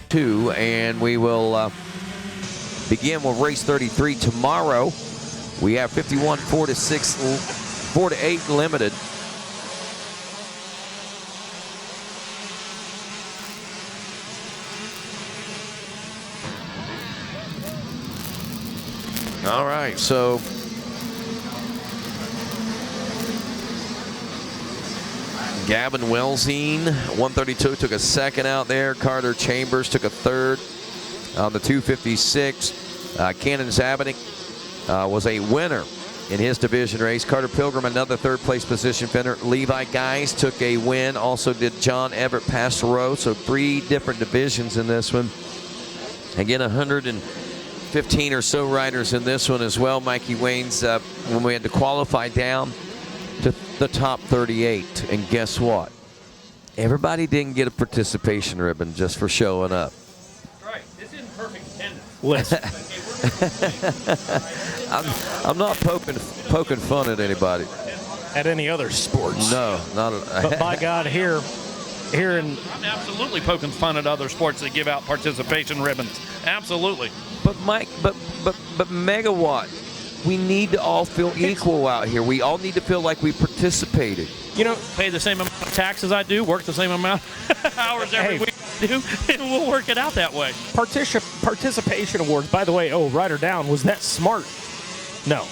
2, and we will begin with race 33 tomorrow. We have 51 4 to 8 limited. All right, so Gavin Welsine, 132, took a second out there. Carter Chambers took a third on the 256. Cannon Zabanik was a winner in his division race. Carter Pilgrim, another third-place position finisher. Levi Guys took a win. Also did John Everett Pastereau. So 3 different divisions in this one. Again, 115 or so riders in this one as well. Mikey Wayne's, when we had to qualify down to the top 38. And guess what? Everybody didn't get a participation ribbon just for showing up. Right. This isn't perfect attendance. Listen. I'm not poking fun at anybody. At any other sports. No, not at But by God, here in... I'm absolutely poking fun at other sports that give out participation ribbons. Absolutely. But Mike, but Megawatt, we need to all feel equal out here. We all need to feel like we participated. You know, pay the same amount of taxes I do, work the same amount of hours every week I do, and we'll work it out that way. Participation awards, by the way, Rider Down, was that smart? No.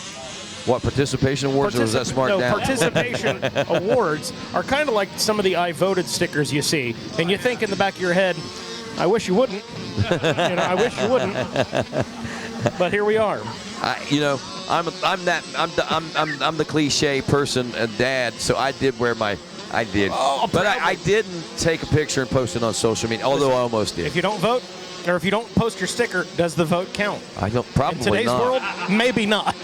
What, participation awards, or was that smart down? Participation awards are kind of like some of the I voted stickers you see, and you think in the back of your head, I wish you wouldn't. I wish you wouldn't. But here we are. I'm the cliche person and dad, so I did wear my. I did. But I didn't take a picture and post it on social media, although I almost did. If you don't vote, or if you don't post your sticker, does the vote count? I don't. Probably not. In today's world, maybe not.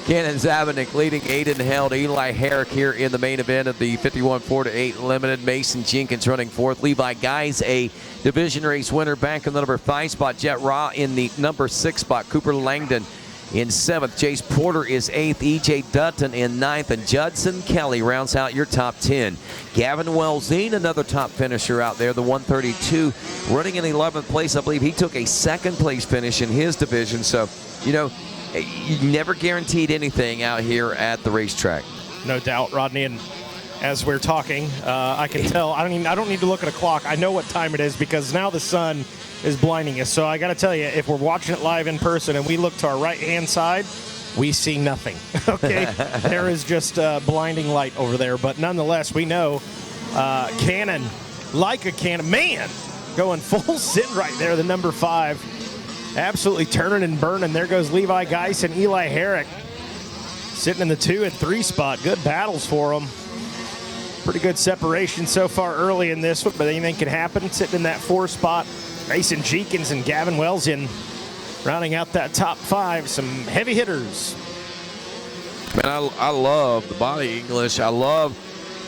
Cannon Zabanik leading Aiden Held. Eli Herrick here in the main event of the 51 4 to 8 limited. Mason Jenkins running fourth. Levi Guys, a division race winner, back in the number 5 spot. Jet Ra in the number 6 spot. Cooper Langdon in 7th. Jace Porter is 8th. EJ Dutton in 9th. And Judson Kelly rounds out your top 10. Gavin Welsine, another top finisher out there, the 132, running in 11th place. I believe he took a 2nd place finish in his division. So, you never guaranteed anything out here at the racetrack. No doubt, Rodney. And as we're talking, I can tell. I don't need to look at a clock. I know what time it is because now the sun is blinding us. So I got to tell you, if we're watching it live in person and we look to our right-hand side, we see nothing. Okay, there is just blinding light over there. But nonetheless, we know Cannon, like a cannon, man, going full sit right there. The number 5. Absolutely turning and burning. There goes Levi Geis and Eli Herrick sitting in the 2 and 3 spot. Good battles for them. Pretty good separation so far early in this one, but anything can happen. Sitting in that 4 spot, Mason Jenkins and Gavin Welsine rounding out that top 5. Some heavy hitters. Man, I love the body English. I love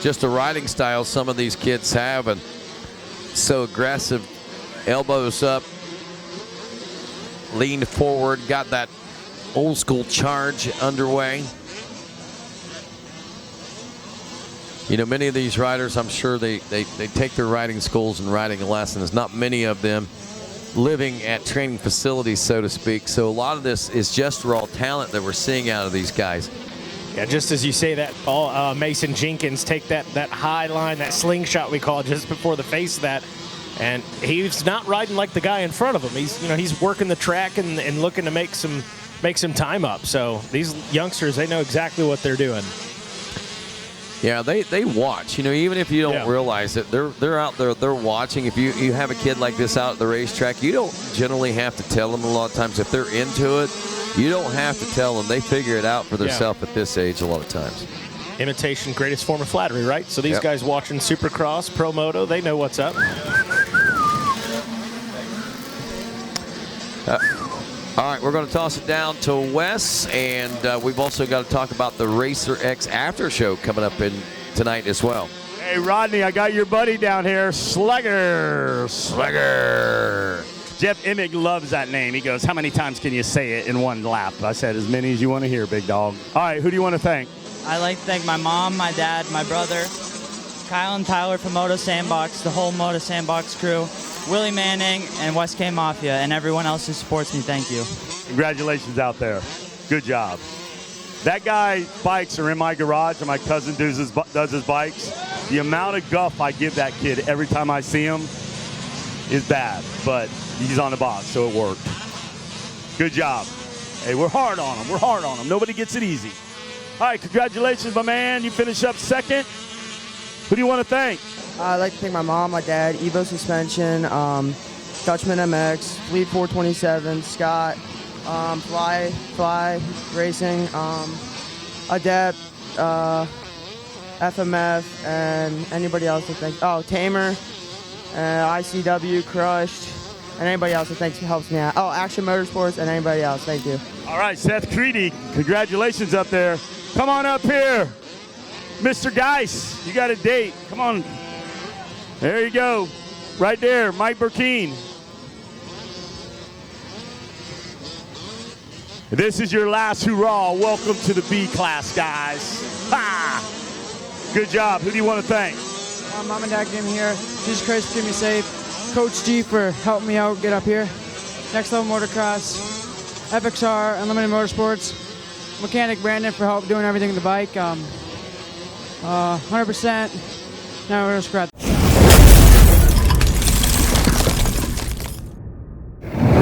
just the riding style some of these kids have, and so aggressive, elbows up, leaned forward, got that old school charge underway. Many of these riders, I'm sure they take their riding schools and riding lessons. Not many of them living at training facilities, so to speak. So a lot of this is just raw talent that we're seeing out of these guys. Yeah, just as you say that, Mason Jenkins take that high line, that slingshot we call it, just before the face of that. And he's not riding like the guy in front of him. He's working the track and looking to make some time up. So these youngsters, they know exactly what they're doing. Yeah, they watch. Even if you don't realize it, they're out there. They're watching. If you have a kid like this out at the racetrack, you don't generally have to tell them a lot of times. If they're into it, you don't have to tell them. They figure it out for themselves at this age a lot of times. Imitation, greatest form of flattery, right? So these guys watching Supercross, Pro Moto, they know what's up. All right, we're going to toss it down to Wes, and we've also got to talk about the Racer X after show coming up tonight as well. Hey, Rodney, I got your buddy down here, Slugger. Jeff Emig loves that name. He goes, how many times can you say it in one lap? I said, as many as you want to hear, big dog. All right, who do you want to thank? I'd like to thank my mom, my dad, my brother, Kyle and Tyler from Moto Sandbox, the whole Moto Sandbox crew, Willie Manning, and West K Mafia, and everyone else who supports me. Thank you. Congratulations out there. Good job. That guy's bikes are in my garage, and my cousin does his bikes. The amount of guff I give that kid every time I see him is bad, but he's on the box, so it worked. Good job. Hey, we're hard on him. We're hard on him. Nobody gets it easy. All right, congratulations, my man. You finish up second. Who do you want to thank? I'd like to thank my mom, my dad, Evo Suspension, Dutchman MX, Fleet 427, Scott, Fly Racing, Adept, FMF, and anybody else that thanks. Oh, Tamer, ICW, Crushed, and anybody else that thanks helps me out. Oh, Action Motorsports, and anybody else. Thank you. All right, Seth Creedy, congratulations up there. Come on up here. Mr. Geis, you got a date. Come on. There you go. Right there, Mike Burkeen. This is your last hurrah. Welcome to the B class, guys. Ha! Good job. Who do you want to thank? Mom and Dad getting me here. Jesus Christ for keeping me safe. Coach G for helping me out get up here. Next Level Motocross. FXR, Unlimited Motorsports. Mechanic Brandon for help doing everything with the bike. 100%. Now we're just